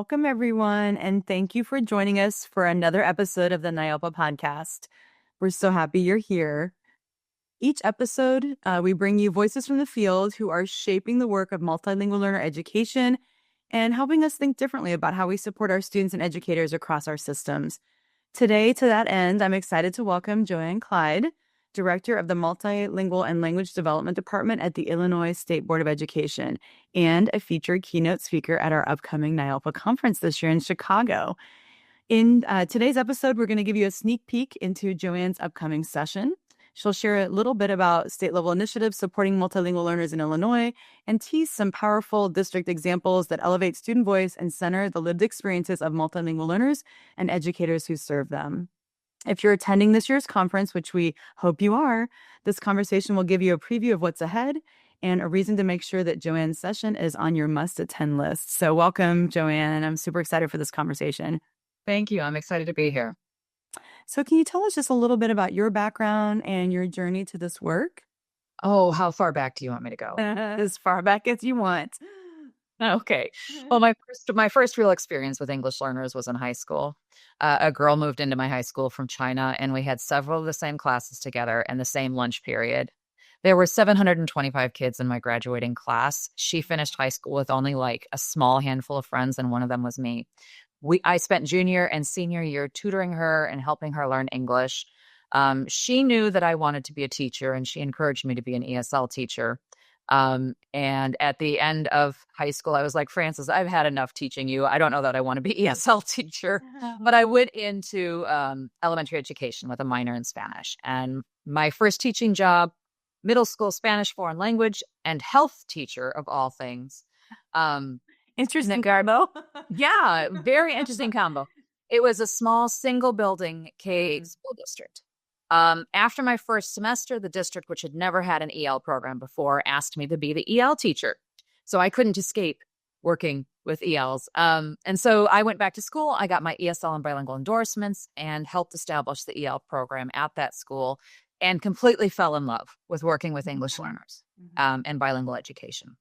Welcome, everyone, and thank you for joining us for another episode of the NAELPA podcast. We're so happy you're here. Each episode, we bring you voices from the field who are shaping the work of multilingual learner education and helping us think differently about how we support our students and educators across our systems. Today, to that end, I'm excited to welcome Joanne Clyde, Director of the Multilingual and Language Development Department at the Illinois State Board of Education, and a featured keynote speaker at our upcoming NAELPA conference this year in Chicago. In today's episode, we're going to give you a sneak peek into Joanne's upcoming session. She'll share a little bit about state-level initiatives supporting multilingual learners in Illinois and tease some powerful district examples that elevate student voice and center the lived experiences of multilingual learners and educators who serve them. If you're attending this year's conference, which we hope you are, this conversation will give you a preview of what's ahead and a reason to make sure that Joanne's session is on your must-attend list. So welcome, Joanne. I'm super excited for this conversation. Thank you. I'm excited to be here. So can you tell us just a little bit about your background and your journey to this work? Oh, how far back do you want me to go? As far back as you want. Okay. Well, my first real experience with English learners was in high school. A girl moved into my high school from China, and we had several of the same classes together and the same lunch period. There were 725 kids in my graduating class. She finished high school with only like a small handful of friends, and one of them was me. I spent junior and senior year tutoring her and helping her learn English. She knew that I wanted to be a teacher, and she encouraged me to be an ESL teacher. And at the end of high school, I was like, Frances, I've had enough teaching you. I don't know that I want to be ESL teacher, but I went into elementary education with a minor in Spanish. And my first teaching job, middle school Spanish foreign language and health teacher of all things. Interesting combo. Yeah, very interesting combo. It was a small single building K school district. After my first semester, the district, which had never had an EL program before, asked me to be the EL teacher. So I couldn't escape working with ELs. And so I went back to school. I got my ESL and bilingual endorsements and helped establish the EL program at that school and completely fell in love with working with English learners and bilingual education.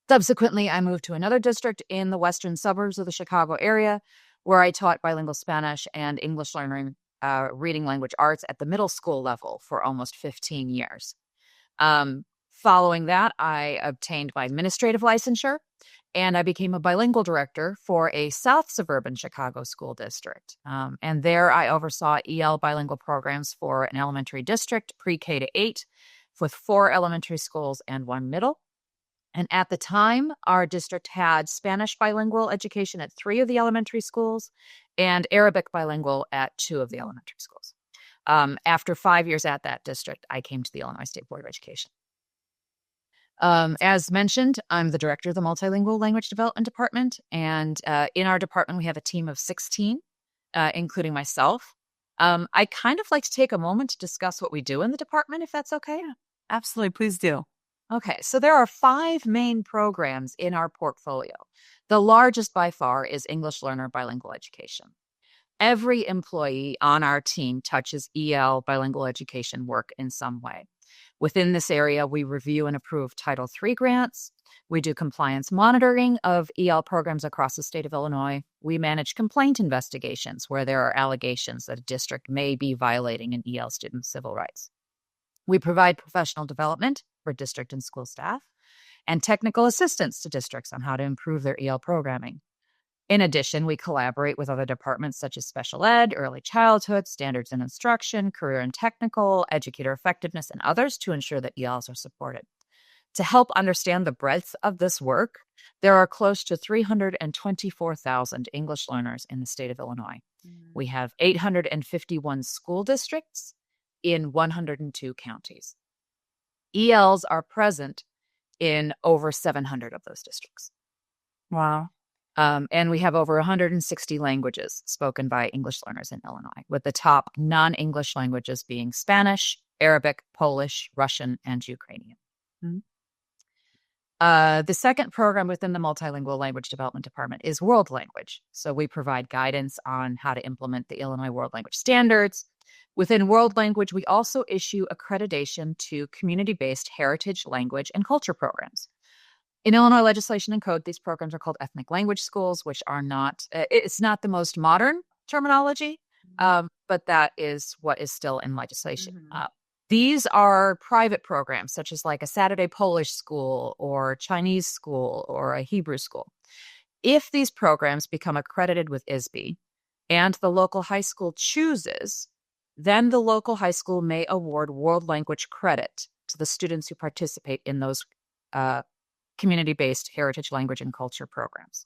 Subsequently, I moved to another district in the western suburbs of the Chicago area, where I taught bilingual Spanish and English learning, reading language arts at the middle school level for almost 15 years. Following that, I obtained my administrative licensure, and I became a bilingual director for a South suburban Chicago school district. And there I oversaw EL bilingual programs for an elementary district, pre-K to 8, with 4 elementary schools and 1 middle. And at the time, our district had Spanish bilingual education at 3 of the elementary schools and Arabic bilingual at 2 of the elementary schools. After 5 years at that district, I came to the Illinois State Board of Education. As mentioned, I'm the director of the Multilingual Language Development Department. And in our department, we have a team of 16, including myself. I kind of like to take a moment to discuss what we do in the department, if that's okay. Yeah, absolutely. Please do. Okay, so there are 5 main programs in our portfolio. The largest by far is English Learner Bilingual Education. Every employee on our team touches EL bilingual education work in some way. Within this area, we review and approve Title III grants. We do compliance monitoring of EL programs across the state of Illinois. We manage complaint investigations where there are allegations that a district may be violating an EL student's civil rights. We provide professional development for district and school staff and technical assistance to districts on how to improve their EL programming. In addition, we collaborate with other departments such as special ed, early childhood, standards and instruction, career and technical, educator effectiveness, and others to ensure that ELs are supported. To help understand the breadth of this work, there are close to 324,000 English learners in the state of Illinois. We have 851 school districts in 102 counties. ELs are present in over 700 of those districts. Wow. And we have over 160 languages spoken by English learners in Illinois, with the top non-English languages being Spanish, Arabic, Polish, Russian, and Ukrainian. The second program within the Multilingual Language Development Department is World Language. So we provide guidance on how to implement the Illinois World Language Standards. Within World Language, we also issue accreditation to community-based heritage language and culture programs. In Illinois legislation and code, these programs are called ethnic language schools, which are not, it's not the most modern terminology, but that is what is still in legislation. These are private programs, such as like a Saturday Polish school or Chinese school or a Hebrew school. If these programs become accredited with ISB and the local high school chooses, then the local high school may award world language credit to the students who participate in those community-based heritage language and culture programs.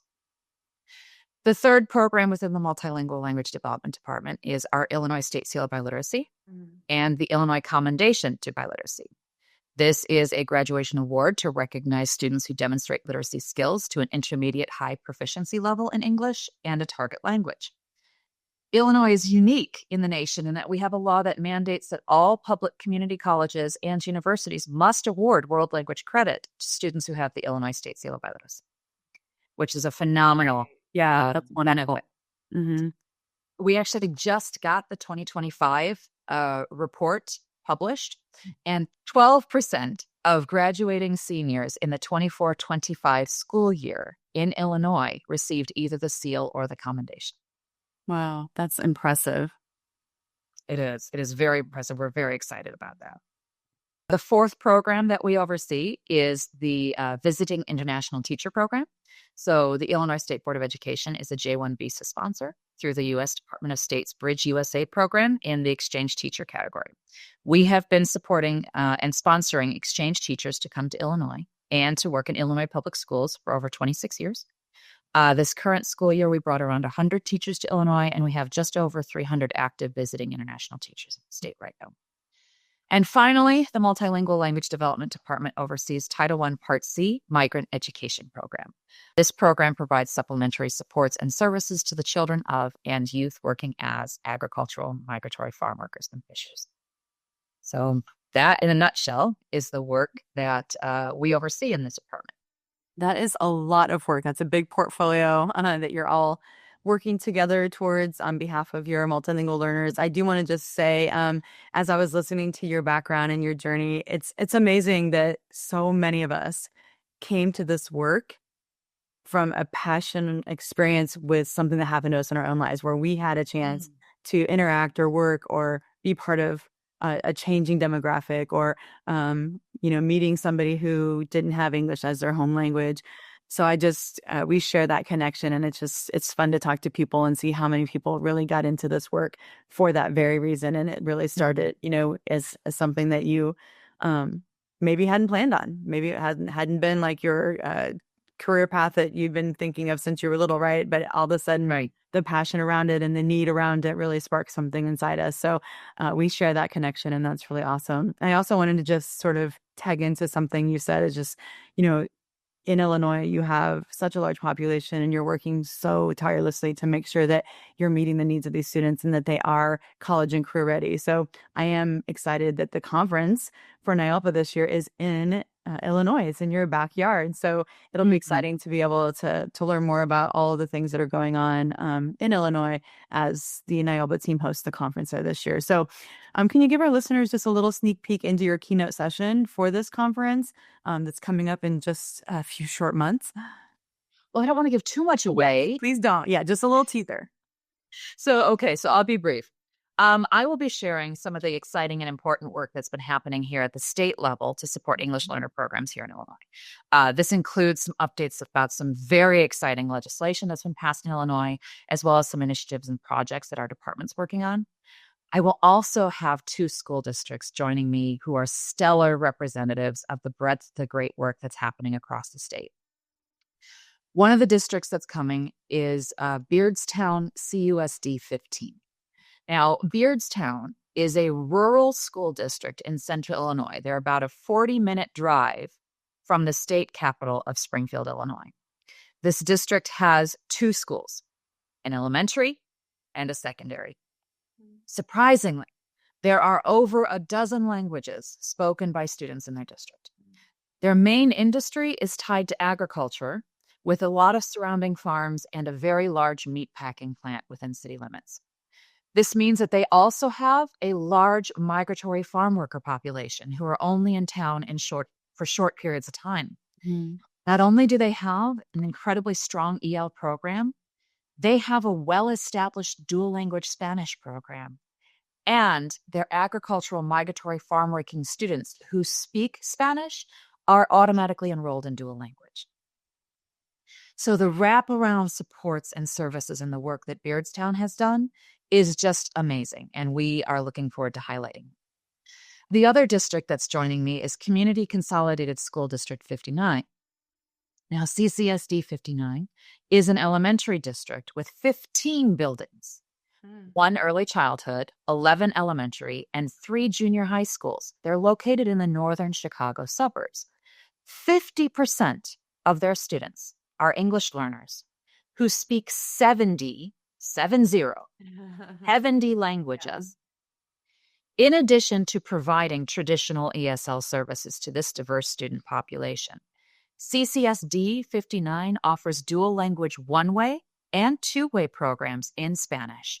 The third program within the Multilingual Language Development Department is our Illinois State Seal of Biliteracy and the Illinois Commendation to Biliteracy. This is a graduation award to recognize students who demonstrate literacy skills to an intermediate high proficiency level in English and a target language. Illinois is unique in the nation in that we have a law that mandates that all public community colleges and universities must award world language credit to students who have the Illinois State Seal of Biliteracy, which is a phenomenal That's benefit. Mm-hmm. We actually just got the 2025 report published, and 12% of graduating seniors in the 24-25 school year in Illinois received either the seal or the commendation. Wow, that's impressive. It is. It is very impressive. We're very excited about that. The fourth program that we oversee is the Visiting International Teacher Program. So the Illinois State Board of Education is a J-1 visa sponsor through the U.S. Department of State's Bridge USA program in the exchange teacher category. We have been supporting and sponsoring exchange teachers to come to Illinois and to work in Illinois public schools for over 26 years. This current school year, we brought around 100 teachers to Illinois, and we have just over 300 active visiting international teachers in the state right now. And finally, the Multilingual Language Development Department oversees Title I Part C Migrant Education Program. This program provides supplementary supports and services to the children of and youth working as agricultural migratory farm workers and fishers. So that, in a nutshell, is the work that we oversee in this department. That is a lot of work. That's a big portfolio that you're all working together towards on behalf of your multilingual learners. I do want to just say, as I was listening to your background and your journey, it's amazing that so many of us came to this work from a passion experience with something that happened to us in our own lives, where we had a chance to interact or work or be part of a changing demographic, or meeting somebody who didn't have English as their home language. So I just we share that connection, and it's fun to talk to people and see how many people really got into this work for that very reason. And it really started, as something that you maybe hadn't planned on. Maybe it hadn't been like your career path that you've been thinking of since you were little, right? But all of a sudden, the passion around it and the need around it really sparked something inside us. So we share that connection, and that's really awesome. I also wanted to just sort of tag into something you said, is just, in Illinois, you have such a large population, and you're working so tirelessly to make sure that you're meeting the needs of these students and that they are college and career ready. So I am excited that the conference for NAELPA this year is in Illinois. It's in your backyard. So it'll be exciting to be able to learn more about all of the things that are going on in Illinois as the NAELPA team hosts the conference there this year. So can you give our listeners just a little sneak peek into your keynote session for this conference that's coming up in just a few short months? Well, I don't want to give too much away. Please don't. Yeah, just a little teaser. So I'll be brief. I will be sharing some of the exciting and important work that's been happening here at the state level to support English learner programs here in Illinois. This includes some updates about some very exciting legislation that's been passed in Illinois, as well as some initiatives and projects that our department's working on. I will also have 2 school districts joining me who are stellar representatives of the breadth of the great work that's happening across the state. One of the districts that's coming is Beardstown CUSD 15. Now, Beardstown is a rural school district in central Illinois. They're about a 40-minute drive from the state capital of Springfield, Illinois. This district has 2 schools, an elementary and a secondary. Surprisingly, there are over a dozen languages spoken by students in their district. Their main industry is tied to agriculture, with a lot of surrounding farms and a very large meat packing plant within city limits. This means that they also have a large migratory farm worker population who are only in town for short periods of time. Not only do they have an incredibly strong EL program, they have a well-established dual language Spanish program. And their agricultural migratory farm working students who speak Spanish are automatically enrolled in dual language. So the wraparound supports and services and the work that Beardstown has done is just amazing. And we are looking forward to highlighting. The other district that's joining me is Community Consolidated School District 59. Now, CCSD 59 is an elementary district with 15 buildings, 1 early childhood, 11 elementary, and 3 junior high schools. They're located in the northern Chicago suburbs. 50% of their students are English learners who speak 70 languages. In addition to providing traditional ESL services to this diverse student population, CCSD 59 offers dual language one-way and two-way programs in Spanish,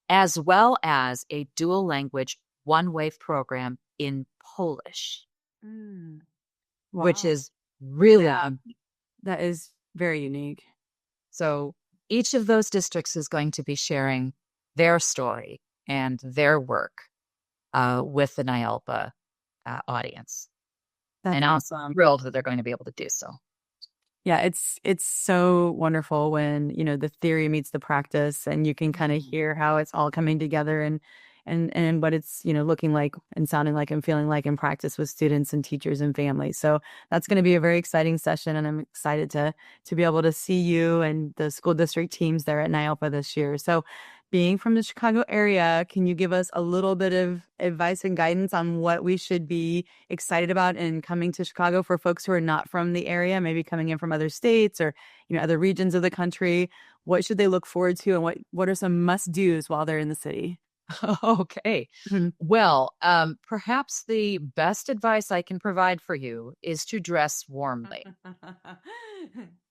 as well as a dual language one-way program in Polish, which is really that is very unique. So each of those districts is going to be sharing their story and their work with the NAELPA audience. That's awesome. I'm thrilled that they're going to be able to do so. Yeah, it's so wonderful when, the theory meets the practice and you can kind of hear how it's all coming together and what it's, looking like and sounding like and feeling like in practice with students and teachers and families. So that's going to be a very exciting session, and I'm excited to be able to see you and the school district teams there at NAELPA this year. So being from the Chicago area, can you give us a little bit of advice and guidance on what we should be excited about in coming to Chicago for folks who are not from the area, maybe coming in from other states or, other regions of the country? What should they look forward to, and what are some must-dos while they're in the city? Okay. Well, perhaps the best advice I can provide for you is to dress warmly.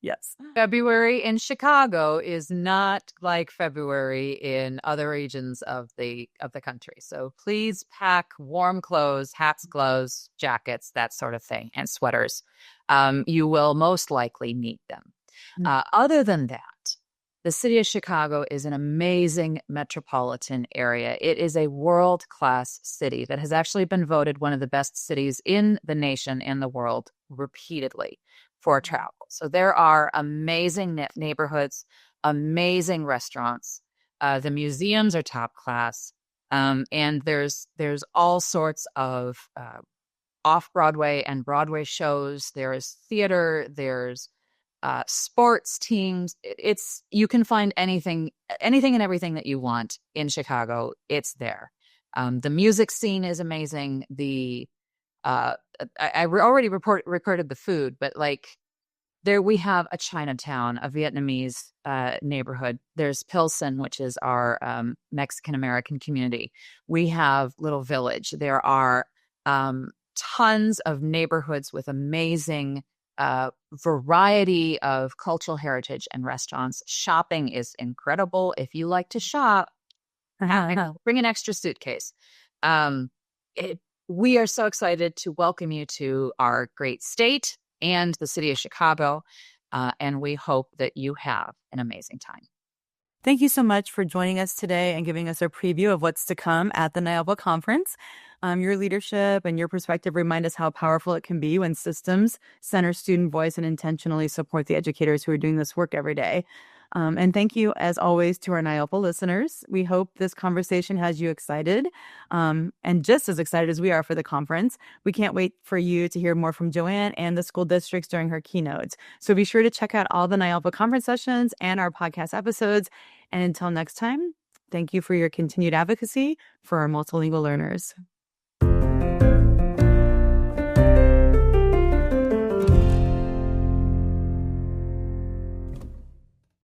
Yes. February in Chicago is not like February in other regions of the country. So please pack warm clothes, hats, gloves, jackets, that sort of thing, and sweaters. You will most likely need them. Other than that, the city of Chicago is an amazing metropolitan area. It is a world-class city that has actually been voted one of the best cities in the nation and the world repeatedly for travel. So there are amazing neighborhoods, amazing restaurants. The museums are top class. And there's all sorts of off-Broadway and Broadway shows. There's theater, there's sports teams. You can find anything and everything that you want in Chicago. It's there. The music scene is amazing. I already recorded the food, but there we have a Chinatown, a Vietnamese neighborhood. There's Pilsen, which is our Mexican American community. We have Little Village. There are tons of neighborhoods with amazing variety of cultural heritage and restaurants. Shopping is incredible. If you like to shop, bring an extra suitcase. We are so excited to welcome you to our great state and the city of Chicago, and we hope that you have an amazing time. Thank you so much for joining us today and giving us a preview of what's to come at the NAELPA conference. Your leadership and your perspective remind us how powerful it can be when systems center student voice and intentionally support the educators who are doing this work every day. And thank you, as always, to our NAELPA listeners. We hope this conversation has you excited, and just as excited as we are for the conference. We can't wait for you to hear more from Joanne and the school districts during her keynotes. So be sure to check out all the NAELPA conference sessions and our podcast episodes. And until next time, thank you for your continued advocacy for our multilingual learners.